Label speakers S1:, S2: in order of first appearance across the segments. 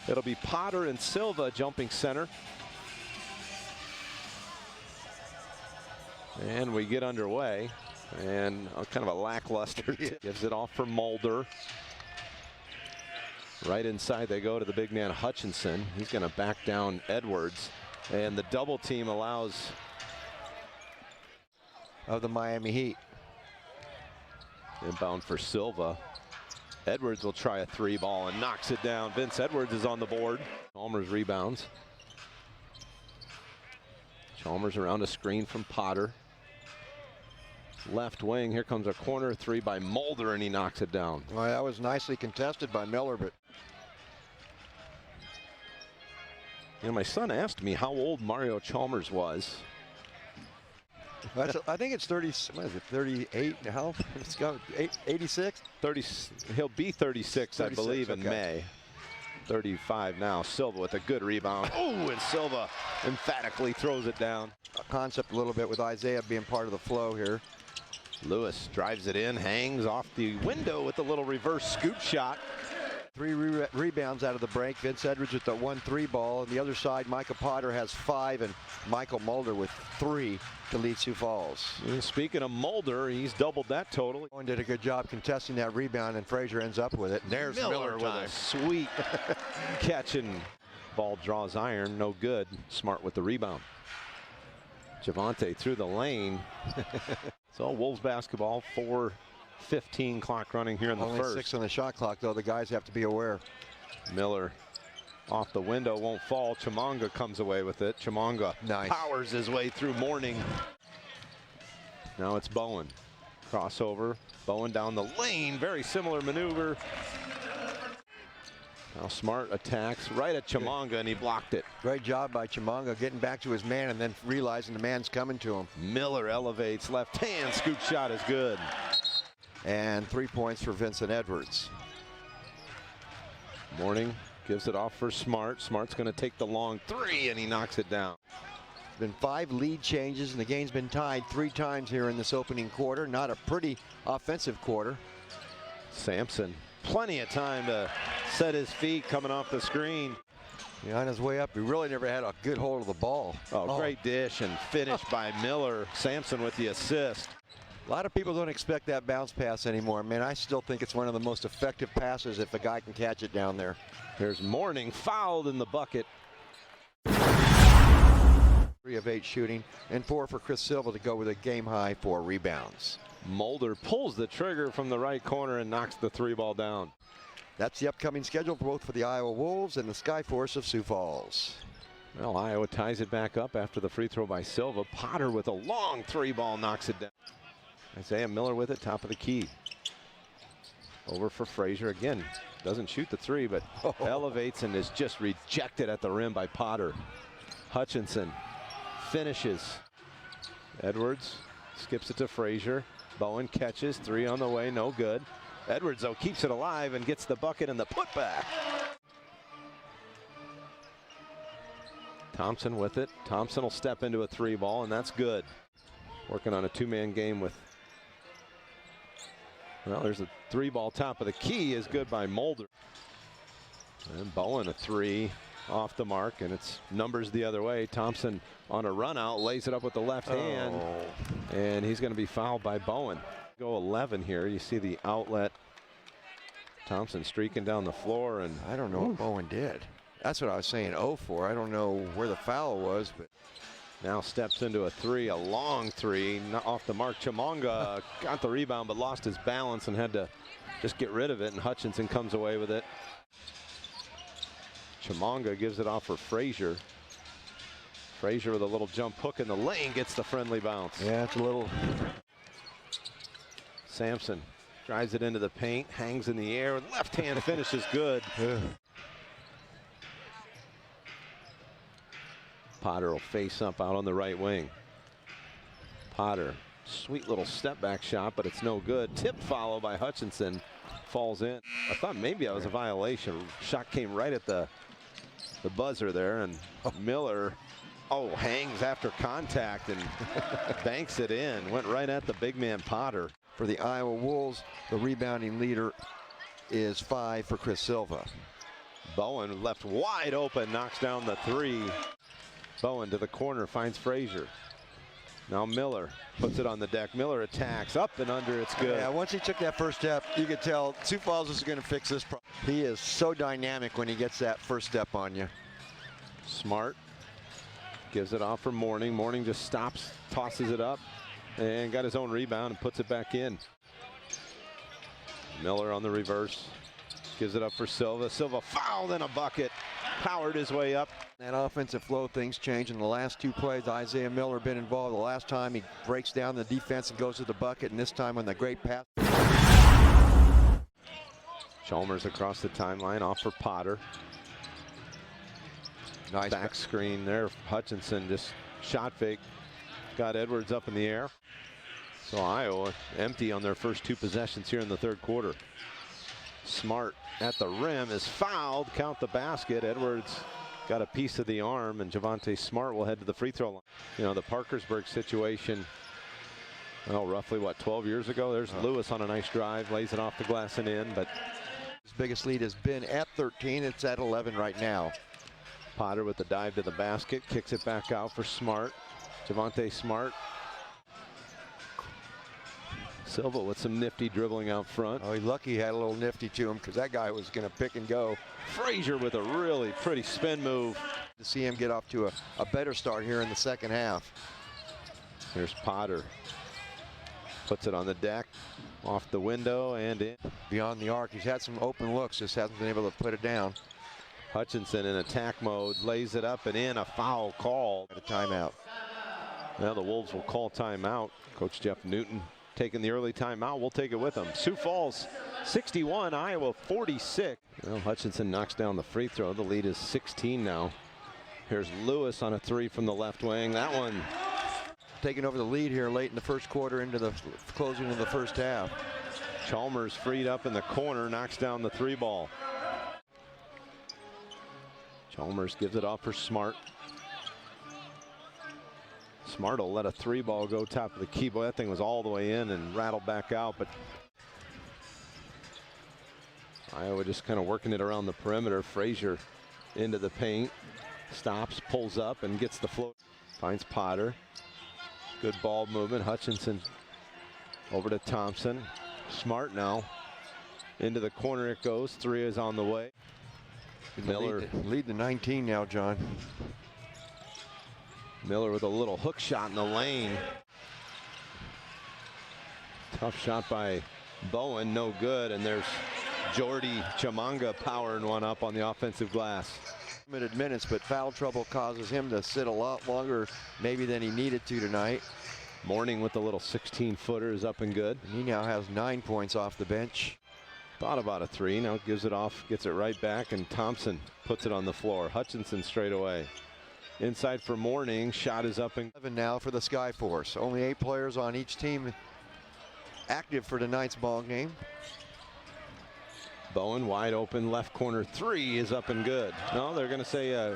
S1: It'll be Potter and Silva jumping center. And we get underway. And kind of a lackluster gives it off for Mulder. Right inside they go to the big man Hutchinson. He's going to back down Edwards. And the double team allows
S2: of the Miami Heat.
S1: Inbound for Silva. Edwards will try a three ball and knocks it down. Vince Edwards is on the board. Chalmers rebounds. Chalmers around a screen from Potter. Left wing, here comes a corner three by Mulder, and he knocks it down.
S2: Well, that was nicely contested by Miller, but
S1: you know, my son asked me how old Mario Chalmers was.
S2: I think it's 30, what is it, 38 and a half? Let's go, 86?
S1: 30, he'll be 36,
S2: 36,
S1: I believe, in
S2: okay.
S1: May. 35 now. Silva with a good rebound. Oh, and Silva emphatically throws it down.
S2: A concept a little bit with Isaiah being part of the flow here.
S1: Lewis drives it in, hangs off the window with a little reverse scoop shot.
S2: 3 rebounds out of the break. Vince Edwards with the 1-3 ball. On the other side, Micah Potter has 5, and Michael Mulder with 3 to lead Sioux Falls.
S1: And speaking of Mulder, he's doubled that total.
S2: Owen did a good job contesting that rebound, and Frazier ends up with it. And there's Miller
S1: with a sweet catch, and ball draws iron, no good. Smart with the rebound. Javante through the lane. So Wolves basketball, 4:15 clock running here in the
S2: Only
S1: first.
S2: 6 on the shot clock, though. The guys have to be aware.
S1: Miller off the window, won't fall. Chimanga comes away with it. Chimanga powers his way through Mourning. Now it's Bowen. Crossover. Bowen down the lane. Very similar maneuver. Now Smart attacks right at Chimanga, and he blocked it.
S2: Great job by Chimanga getting back to his man and then realizing the man's coming to him.
S1: Miller elevates left hand. Scoop shot is good.
S2: And 3 points for Vincent Edwards.
S1: Mourning gives it off for Smart. Smart's going to take the long 3, and he knocks it down.
S2: Been 5 lead changes, and the game's been tied 3 times here in this opening quarter. Not a pretty offensive quarter.
S1: Sampson, plenty of time to set his feet coming off the screen.
S2: Yeah, on his way up, he really never had a good hold of the ball.
S1: Oh, great dish and finish by Miller. Sampson with the assist.
S2: A lot of people don't expect that bounce pass anymore. Man, I still think it's one of the most effective passes if a guy can catch it down there.
S1: There's Mourning fouled in the bucket.
S2: 3 of 8 shooting, and 4 for Chris Silva to go with a game high 4 rebounds.
S1: Mulder pulls the trigger from the right corner and knocks the 3 ball down.
S2: That's the upcoming schedule both for the Iowa Wolves and the Skyforce of Sioux Falls.
S1: Well, Iowa ties it back up after the free throw by Silva. Potter with a long 3 ball knocks it down. Isaiah Miller with it, top of the key. Over for Frazier again. Doesn't shoot the 3, but elevates and is just rejected at the rim by Potter. Hutchinson finishes. Edwards skips it to Frazier. Bowen catches, 3 on the way, no good. Edwards, though, keeps it alive and gets the bucket and the putback. Thompson with it. Thompson will step into a 3 ball, and that's good. Working on a 2-man game with, well, there's a 3 ball top of the key is good by Mulder. And Bowen a 3 off the mark, and it's numbers the other way. Thompson on a run out, lays it up with the left hand, and he's going to be fouled by Bowen. Go 11 here. You see the outlet. Thompson streaking down the floor, and
S2: I don't know what Bowen did. That's what I was saying, 0-4. I don't know where the foul was, but
S1: now steps into a 3, a long 3, not off the mark. Chimanga got the rebound, but lost his balance and had to just get rid of it, and Hutchinson comes away with it. Chimanga gives it off for Frazier. Frazier with a little jump hook in the lane gets the friendly bounce.
S2: Yeah, it's a little.
S1: Sampson drives it into the paint, hangs in the air, left hand finish is good. Potter will face up out on the right wing. Potter, sweet little step back shot, but it's no good. Tip follow by Hutchinson, falls in. I thought maybe that was a violation. Shot came right at the buzzer there, and Miller, hangs after contact and banks it in. Went right at the big man Potter.
S2: For the Iowa Wolves, the rebounding leader is 5 for Chris Silva.
S1: Bowen left wide open, knocks down the three. Bowen to the corner, finds Frazier. Now Miller puts it on the deck. Miller attacks, up and under, it's good.
S2: Yeah, once he took that first step, you could tell Sioux Falls is going to fix this problem. He is so dynamic when he gets that first step on you.
S1: Smart gives it off for Mourning. Mourning just stops, tosses it up, and got his own rebound and puts it back in. Miller on the reverse, gives it up for Silva. Silva fouled in a bucket, powered his way up.
S2: That offensive flow, things change. In the last two plays, Isaiah Miller been involved. The last time he breaks down the defense and goes to the bucket, and this time on the great pass.
S1: Chalmers across the timeline, off for Potter.
S2: Nice
S1: back screen there. Hutchinson just shot fake, got Edwards up in the air. So Iowa empty on their first two possessions here in the third quarter. Smart at the rim is fouled. Count the basket. Edwards got a piece of the arm, and Javonte Smart will head to the free throw line. You know, the Parkersburg situation, well, roughly what, 12 years ago? There's Lewis on a nice drive, lays it off the glass and in, but
S2: his biggest lead has been at 13. It's at 11 right now.
S1: Potter with the dive to the basket, kicks it back out for Smart. Javonte Smart. Silva with some nifty dribbling out front.
S2: Oh, he's lucky he had a little nifty to him, because that guy was going to pick and go.
S1: Frazier with a really pretty spin move.
S2: To see him get off to a better start here in the second half.
S1: Here's Potter. Puts it on the deck, off the window and in.
S2: Beyond the arc, he's had some open looks, just hasn't been able to put it down.
S1: Hutchinson in attack mode, lays it up and in, a foul call.
S2: At a timeout.
S1: Now the Wolves will call timeout. Coach Jeff Newton taking the early timeout. We'll take it with them. Sioux Falls 61, Iowa 46. Well, Hutchinson knocks down the free throw. The lead is 16 now. Here's Lewis on a three from the left wing. That one.
S2: Taking over the lead here late in the first quarter into the closing of the first half.
S1: Chalmers freed up in the corner, knocks down the three ball. Chalmers gives it off for Smart. Smart will let a three ball go top of the key. Boy, that thing was all the way in and rattled back out, but Iowa just kind of working it around the perimeter. Frazier into the paint, stops, pulls up, and gets the float. Finds Potter. Good ball movement. Hutchinson over to Thompson. Smart now. Into the corner it goes. Three is on the way. Miller.
S2: Lead to 19 now, John.
S1: Miller with a little hook shot in the lane. Tough shot by Bowen, no good. And there's Jordy Chimanga powering one up on the offensive glass.
S2: Limited minutes, but foul trouble causes him to sit a lot longer maybe than he needed to tonight.
S1: Mourning with the little 16-footer is up and good.
S2: And he now has 9 points off the bench.
S1: Thought about a three, now gives it off, gets it right back, and Thompson puts it on the floor. Hutchinson straight away. Inside for Mourning, shot is up and
S2: 11 now for the Skyforce. Only 8 players on each team active for tonight's ball game.
S1: Bowen wide open, left corner three is up and good. No, they're going to say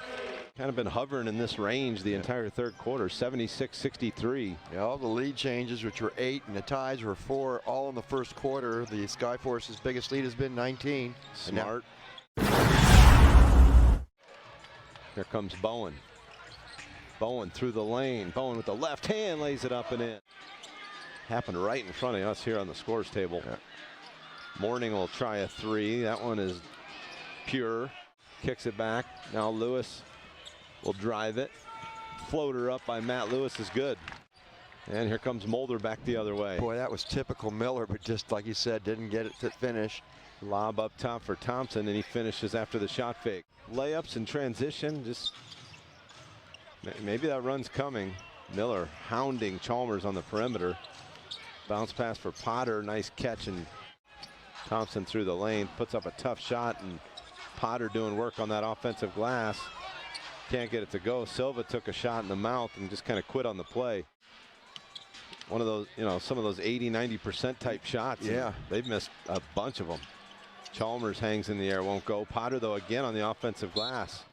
S1: kind of been hovering in this range the entire third quarter, 76-63.
S2: Yeah, all the lead changes, which were 8 and the ties were 4, all in the first quarter. The Skyforce's biggest lead has been 19.
S1: Smart. Here comes Bowen. Bowen through the lane. Bowen with the left hand lays it up and in. Happened right in front of us here on the scores table. Yeah. Mourning will try a three. That one is pure. Kicks it back. Now Lewis will drive it. Floater up by Matt Lewis is good. And here comes Mulder back the other way.
S2: Boy, that was typical Miller, but just like you said, didn't get it to finish.
S1: Lob up top for Thompson, and he finishes after the shot fake. Layups in transition, just maybe that run's coming. Miller hounding Chalmers on the perimeter. Bounce pass for Potter, nice catch, and Thompson through the lane, puts up a tough shot, and Potter doing work on that offensive glass. Can't get it to go. Silva took a shot in the mouth and just kind of quit on the play. One of those, you know, some of those 80-90% type shots.
S2: Yeah.
S1: They've missed a bunch of them. Chalmers hangs in the air, won't go. Potter, though, again on the offensive glass.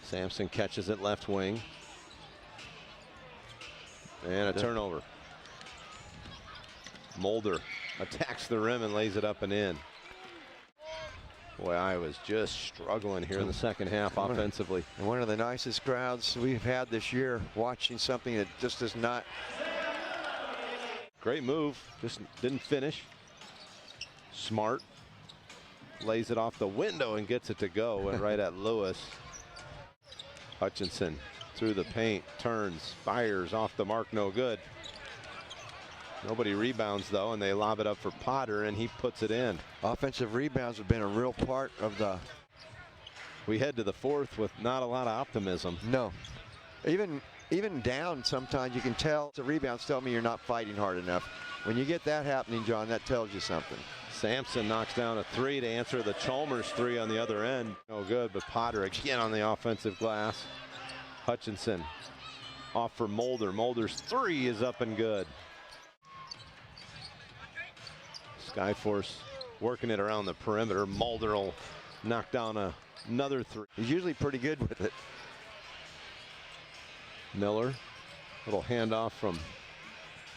S1: Sampson catches it left wing. And a turnover. Mulder attacks the rim and lays it up and in. Boy, I was just struggling here in the second half offensively.
S2: And one of the nicest crowds we've had this year, watching something that just does not.
S1: Great move, just didn't finish. Smart lays it off the window and gets it to go, went right at Lewis. Hutchinson through the paint, turns, fires off the mark, no good. Nobody rebounds though, and they lob it up for Potter, and he puts it in.
S2: Offensive rebounds have been a real part of the.
S1: We head to the fourth with not a lot of optimism.
S2: No, even down, sometimes you can tell the rebounds tell me you're not fighting hard enough. When you get that happening, John, that tells you something.
S1: Sampson knocks down a three to answer the Chalmers three on the other end. No good, but Potter again on the offensive glass. Hutchinson off for Mulder. Mulder's three is up and good. Skyforce working it around the perimeter. Mulder will knock down another three.
S2: He's usually pretty good with it.
S1: Miller, little handoff from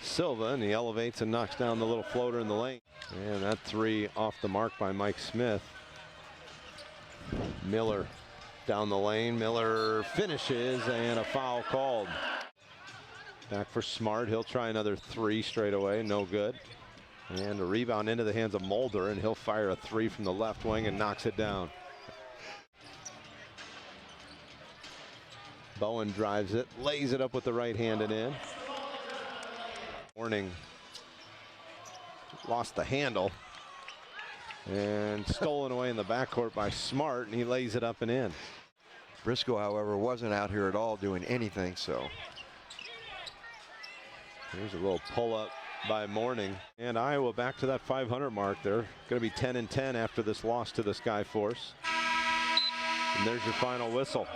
S1: Silva, and he elevates and knocks down the little floater in the lane. And that three off the mark by Mike Smith. Miller down the lane. Miller finishes, and a foul called. Back for Smart. He'll try another three straight away. No good. And a rebound into the hands of Mulder, and he'll fire a three from the left wing and knocks it down. Bowen drives it, lays it up with the right hand and in. Warning. Lost the handle. And stolen away in the backcourt by Smart, and he lays it up and in.
S2: Briscoe, however, wasn't out here at all doing anything, so.
S1: Here's a little pull-up by Mourning. And Iowa back to that 500 mark. They're going to be 10-10 after this loss to the Skyforce. And there's your final whistle.